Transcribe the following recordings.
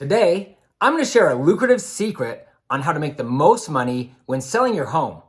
Today, I'm going to share a lucrative secret on how to make the most money when selling your home.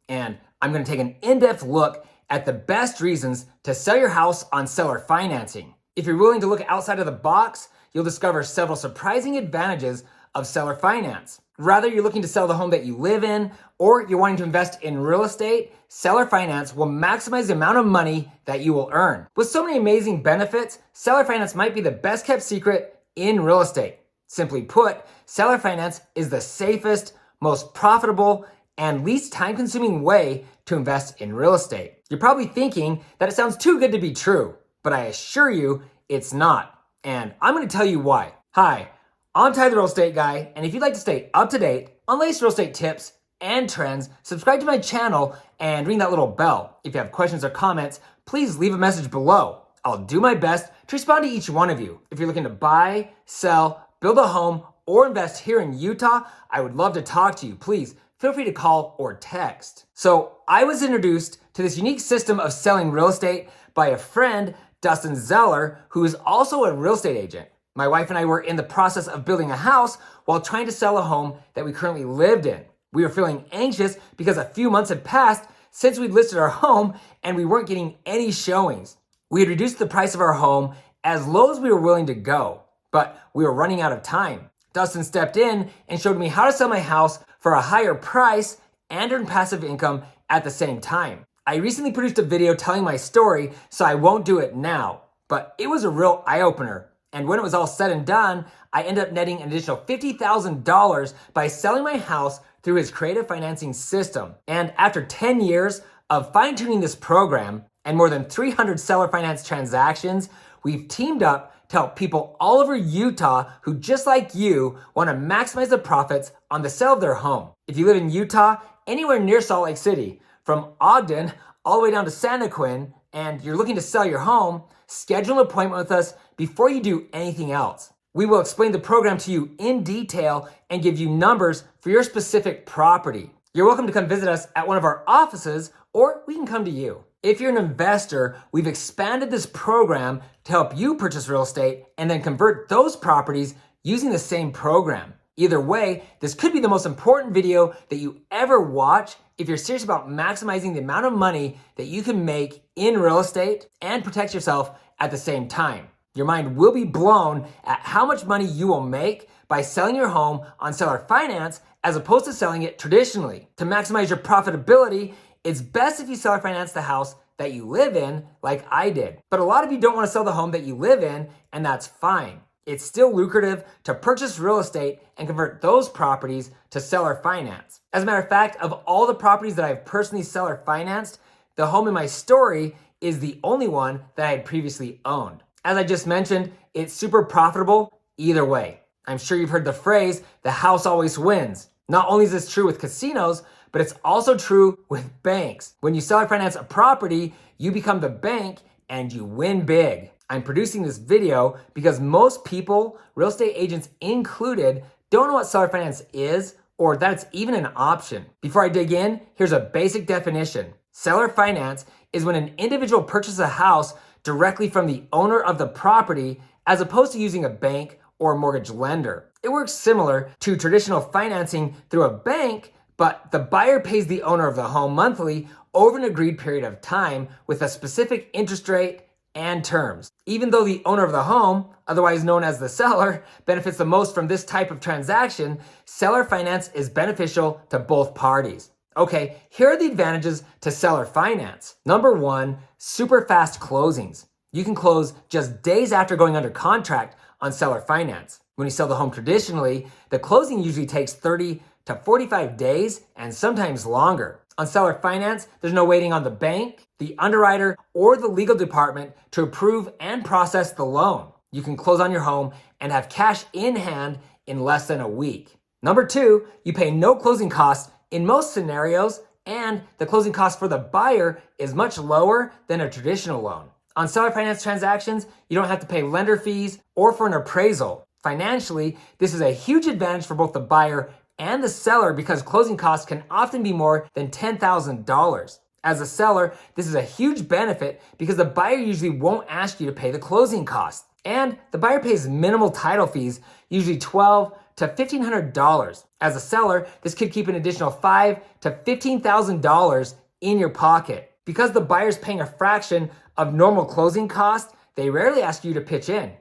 And I'm going to take an in-depth look at the best reasons to sell your house on seller financing. If you're willing to look outside of the box, you'll discover several surprising advantages of seller finance. Whether you're looking to sell the home that you live in or you're wanting to invest in real estate, seller finance will maximize the amount of money that you will earn. With so many amazing benefits, seller finance might be the best kept secret in real estate. Simply put, seller finance is the safest, most profitable, and least time-consuming way to invest in real estate. You're probably thinking that it sounds too good to be true, but I assure you it's not. And I'm going to tell you why. Hi, I'm Ty the Real Estate Guy, and if you'd like to stay up to date on latest real estate tips and trends, subscribe to my channel and ring that little bell. If you have questions or comments, please leave a message below. I'll do my best to respond to each one of you. If you're looking to buy, sell, build a home, or invest here in Utah, I would love to talk to you. Please feel free to call or text. So I was introduced to this unique system of selling real estate by a friend, Dustin Zeller, who is also a real estate agent. My wife and I were in the process of building a house while trying to sell a home that we currently lived in. We were feeling anxious because a few months had passed since we'd listed our home and we weren't getting any showings. We had reduced the price of our home as low as we were willing to go, but we were running out of time. Dustin stepped in and showed me how to sell my house for a higher price and earn passive income at the same time. I recently produced a video telling my story, so I won't do it now, but it was a real eye-opener. And when it was all said and done, I ended up netting an additional $50,000 by selling my house through his creative financing system. And after 10 years of fine-tuning this program and more than 300 seller finance transactions, we've teamed up to help people all over Utah who, just like you, want to maximize the profits on the sale of their home. If you live in Utah, anywhere near Salt Lake City, from Ogden all the way down to Santa Quin, and you're looking to sell your home, schedule an appointment with us before you do anything else. We will explain the program to you in detail and give you numbers for your specific property. You're welcome to come visit us at one of our offices, or we can come to you. If you're an investor, we've expanded this program to help you purchase real estate and then convert those properties using the same program. Either way, this could be the most important video that you ever watch if you're serious about maximizing the amount of money that you can make in real estate and protect yourself at the same time. Your mind will be blown at how much money you will make by selling your home on seller finance as opposed to selling it traditionally. To maximize your profitability, it's best if you seller finance the house that you live in like I did. But a lot of you don't want to sell the home that you live in, and that's fine. It's still lucrative to purchase real estate and convert those properties to seller finance. As a matter of fact, of all the properties that I've personally seller financed, the home in my story is the only one that I had previously owned. As I just mentioned, it's super profitable either way. I'm sure you've heard the phrase, the house always wins. Not only is this true with casinos, but it's also true with banks. When you seller finance a property, you become the bank and you win big. I'm producing this video because most people, real estate agents included, don't know what seller finance is or that it's even an option. Before I dig in, here's a basic definition. Seller finance is when an individual purchases a house directly from the owner of the property as opposed to using a bank or a mortgage lender. It works similar to traditional financing through a bank, but the buyer pays the owner of the home monthly over an agreed period of time with a specific interest rate and terms. Even though the owner of the home, otherwise known as the seller, benefits the most from this type of transaction, seller finance is beneficial to both parties. Okay, here are the advantages to seller finance. Number one, super fast closings. You can close just days after going under contract on seller finance. When you sell the home traditionally, the closing usually takes 30 to 45 days and sometimes longer. On seller finance, there's no waiting on the bank, the underwriter, or the legal department to approve and process the loan. You can close on your home and have cash in hand in less than a week. Number two, you pay no closing costs in most scenarios, and the closing cost for the buyer is much lower than a traditional loan. On seller finance transactions, you don't have to pay lender fees or for an appraisal. Financially, this is a huge advantage for both the buyer and the seller because closing costs can often be more than $10,000. As a seller, this is a huge benefit because the buyer usually won't ask you to pay the closing costs. And the buyer pays minimal title fees, usually $1,200 to $1,500. As a seller, this could keep an additional $5,000 to $15,000 in your pocket. Because the buyer's paying a fraction of normal closing costs, they rarely ask you to pitch in.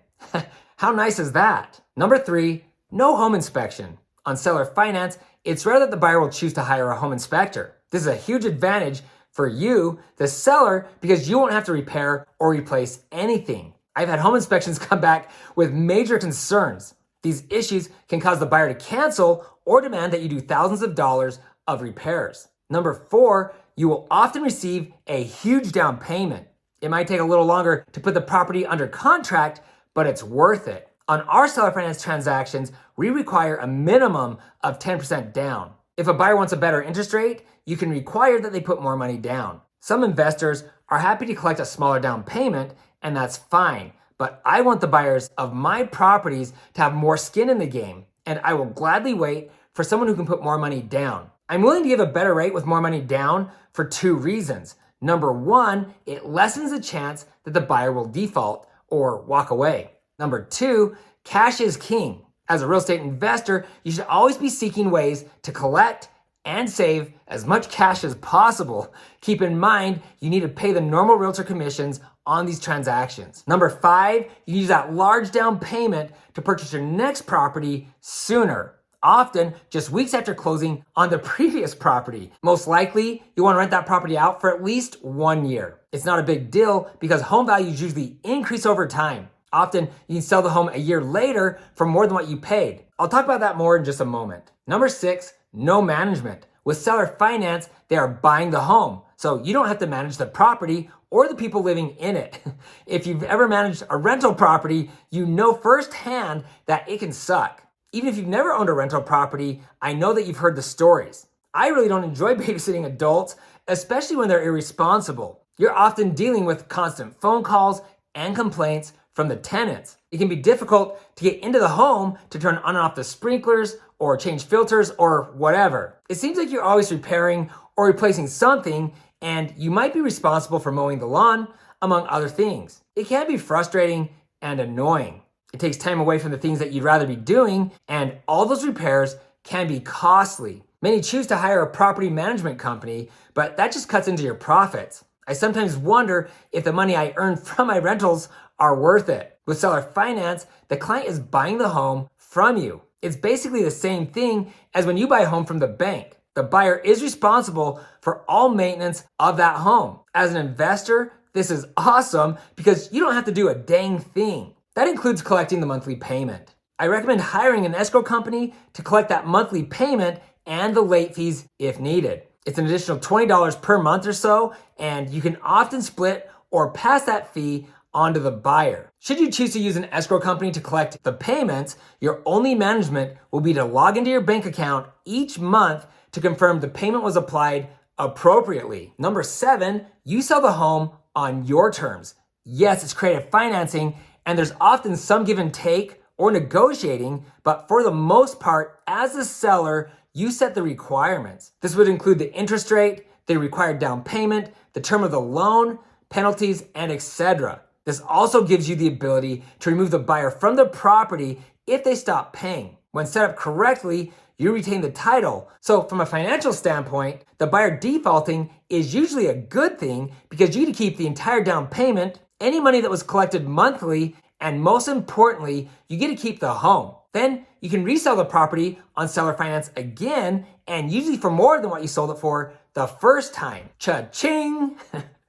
How nice is that? Number 3, no home inspection. On seller finance, it's rare that the buyer will choose to hire a home inspector. This is a huge advantage for you, the seller, because you won't have to repair or replace anything. I've had home inspections come back with major concerns. These issues can cause the buyer to cancel or demand that you do thousands of dollars of repairs. Number 4, you will often receive a huge down payment. It might take a little longer to put the property under contract, but it's worth it. On our seller finance transactions, we require a minimum of 10% down. If a buyer wants a better interest rate, you can require that they put more money down. Some investors are happy to collect a smaller down payment, and that's fine. But I want the buyers of my properties to have more skin in the game, and I will gladly wait for someone who can put more money down. I'm willing to give a better rate with more money down for 2 reasons. Number 1, it lessens the chance that the buyer will default or walk away. Number 2, cash is king. As a real estate investor, you should always be seeking ways to collect and save as much cash as possible. Keep in mind, you need to pay the normal realtor commissions on these transactions. Number 5, you use that large down payment to purchase your next property sooner, often just weeks after closing on the previous property. Most likely, you want to rent that property out for at least 1 year. It's not a big deal because home values usually increase over time. Often, you can sell the home a year later for more than what you paid. I'll talk about that more in just a moment. Number 6, no management. With seller finance, they are buying the home, so you don't have to manage the property or the people living in it. If you've ever managed a rental property, you know firsthand that it can suck. Even if you've never owned a rental property, I know that you've heard the stories. I really don't enjoy babysitting adults, especially when they're irresponsible. You're often dealing with constant phone calls and complaints from the tenants. It can be difficult to get into the home to turn on and off the sprinklers or change filters or whatever. It seems like you're always repairing or replacing something, and you might be responsible for mowing the lawn, among other things. It can be frustrating and annoying. It takes time away from the things that you'd rather be doing, and all those repairs can be costly. Many choose to hire a property management company, but that just cuts into your profits. I sometimes wonder if the money I earn from my rentals are worth it. With seller finance, the client is buying the home from you. It's basically the same thing as when you buy a home from the bank. The buyer is responsible for all maintenance of that home. As an investor, this is awesome because you don't have to do a dang thing. That includes collecting the monthly payment. I recommend hiring an escrow company to collect that monthly payment and the late fees if needed. It's an additional $20 per month or so, and you can often split or pass that fee onto the buyer. Should you choose to use an escrow company to collect the payments, your only management will be to log into your bank account each month to confirm the payment was applied appropriately. Number 7, you sell the home on your terms. Yes, it's creative financing, and there's often some give and take or negotiating, but for the most part, as a seller, you set the requirements. This would include the interest rate, the required down payment, the term of the loan, penalties, and etc. This also gives you the ability to remove the buyer from the property if they stop paying. When set up correctly, you retain the title. So from a financial standpoint, the buyer defaulting is usually a good thing because you get to keep the entire down payment, any money that was collected monthly, and most importantly, you get to keep the home. Then you can resell the property on seller finance again, and usually for more than what you sold it for the first time. Cha-ching!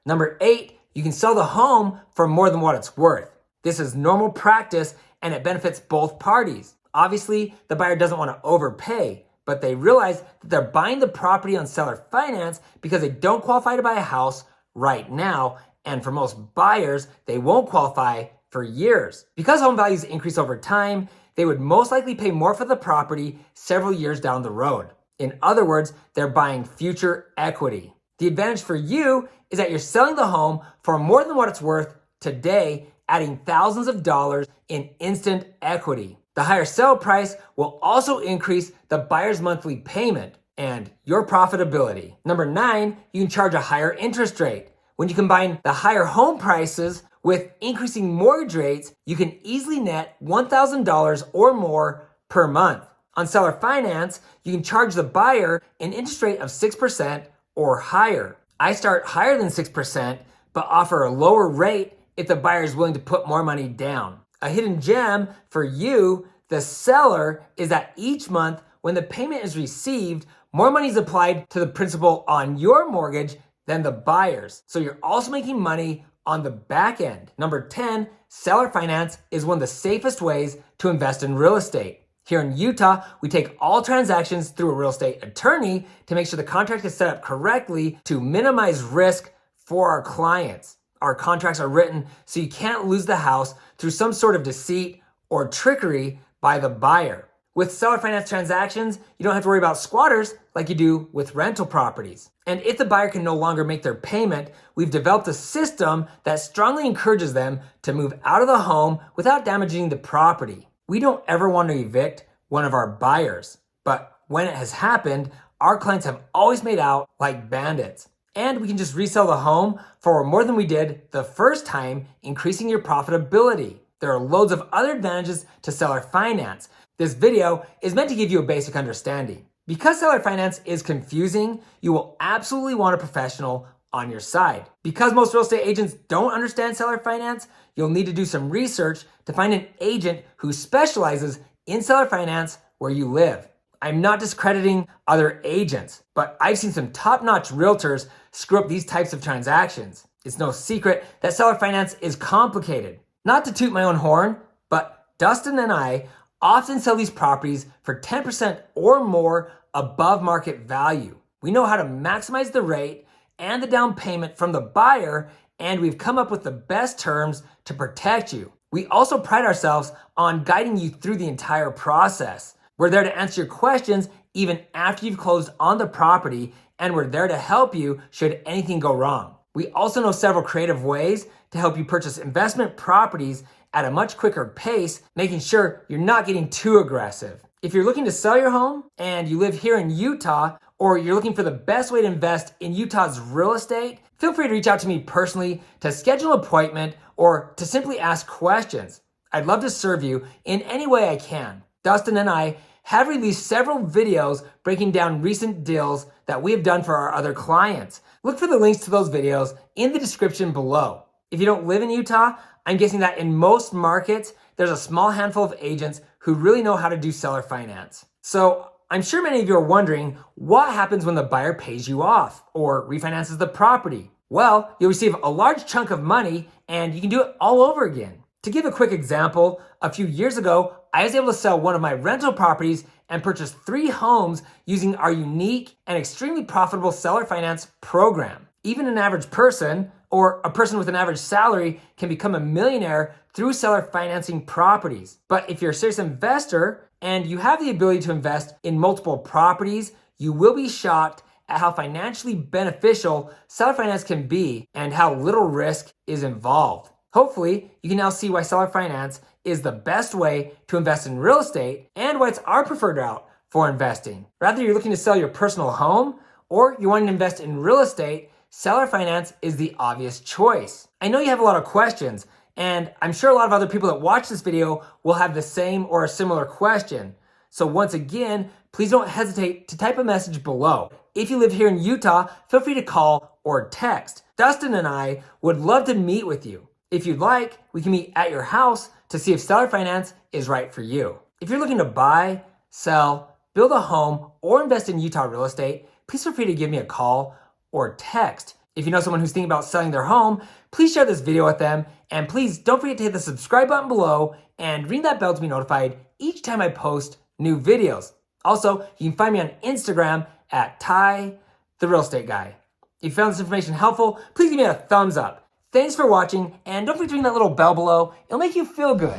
Number 8, you can sell the home for more than what it's worth. This is normal practice and it benefits both parties. Obviously, the buyer doesn't want to overpay, but they realize that they're buying the property on seller finance because they don't qualify to buy a house right now, and for most buyers, they won't qualify for years. Because home values increase over time, they would most likely pay more for the property several years down the road. In other words, they're buying future equity. The advantage for you is that you're selling the home for more than what it's worth today, adding thousands of dollars in instant equity. The higher sale price will also increase the buyer's monthly payment and your profitability. Number 9, you can charge a higher interest rate. When you combine the higher home prices With increasing mortgage rates, you can easily net $1,000 or more per month. On seller finance, you can charge the buyer an interest rate of 6% or higher. I start higher than 6%, but offer a lower rate if the buyer is willing to put more money down. A hidden gem for you, the seller, is that each month when the payment is received, more money is applied to the principal on your mortgage than the buyer's. So you're also making money on the back end. Number 10, seller finance is one of the safest ways to invest in real estate. Here in Utah, we take all transactions through a real estate attorney to make sure the contract is set up correctly to minimize risk for our clients. Our contracts are written so you can't lose the house through some sort of deceit or trickery by the buyer. With seller finance transactions, you don't have to worry about squatters like you do with rental properties. And if the buyer can no longer make their payment, we've developed a system that strongly encourages them to move out of the home without damaging the property. We don't ever want to evict one of our buyers, but when it has happened, our clients have always made out like bandits. And we can just resell the home for more than we did the first time, increasing your profitability. There are loads of other advantages to seller finance. This video is meant to give you a basic understanding. Because seller finance is confusing, you will absolutely want a professional on your side. Because most real estate agents don't understand seller finance, you'll need to do some research to find an agent who specializes in seller finance where you live. I'm not discrediting other agents, but I've seen some top-notch realtors screw up these types of transactions. It's no secret that seller finance is complicated. Not to toot my own horn, but Dustin and I often sell these properties for 10% or more above market value. We know how to maximize the rate and the down payment from the buyer, and we've come up with the best terms to protect you. We also pride ourselves on guiding you through the entire process. We're there to answer your questions even after you've closed on the property, and we're there to help you should anything go wrong. We also know several creative ways to help you purchase investment properties at a much quicker pace, making sure you're not getting too aggressive. If you're looking to sell your home and you live here in Utah, or you're looking for the best way to invest in Utah's real estate, feel free to reach out to me personally to schedule an appointment or to simply ask questions. I'd love to serve you in any way I can. Dustin and I have released several videos breaking down recent deals that we have done for our other clients. Look for the links to those videos in the description below. If you don't live in Utah, I'm guessing that in most markets, there's a small handful of agents who really know how to do seller finance. So I'm sure many of you are wondering what happens when the buyer pays you off or refinances the property. Well, you'll receive a large chunk of money and you can do it all over again. To give a quick example, a few years ago, I was able to sell one of my rental properties and purchase 3 homes using our unique and extremely profitable seller finance program. Even an average person or a person with an average salary can become a millionaire through seller financing properties. But if you're a serious investor and you have the ability to invest in multiple properties, you will be shocked at how financially beneficial seller finance can be and how little risk is involved. Hopefully, you can now see why seller finance is the best way to invest in real estate and why it's our preferred route for investing. Whether you're looking to sell your personal home or you want to invest in real estate, seller finance is the obvious choice. I know you have a lot of questions, and I'm sure a lot of other people that watch this video will have the same or a similar question. So once again, please don't hesitate to type a message below. If you live here in Utah, feel free to call or text. Dustin and I would love to meet with you. If you'd like, we can meet at your house to see if seller finance is right for you. If you're looking to buy, sell, build a home, or invest in Utah real estate, please feel free to give me a call or text. If you know someone who's thinking about selling their home, please share this video with them, and please don't forget to hit the subscribe button below and ring that bell to be notified each time I post new videos. Also, you can find me on Instagram at Ty, the real estate guy. If you found this information helpful, please give me a thumbs up. Thanks for watching, and don't forget to ring that little bell below. It'll make you feel good.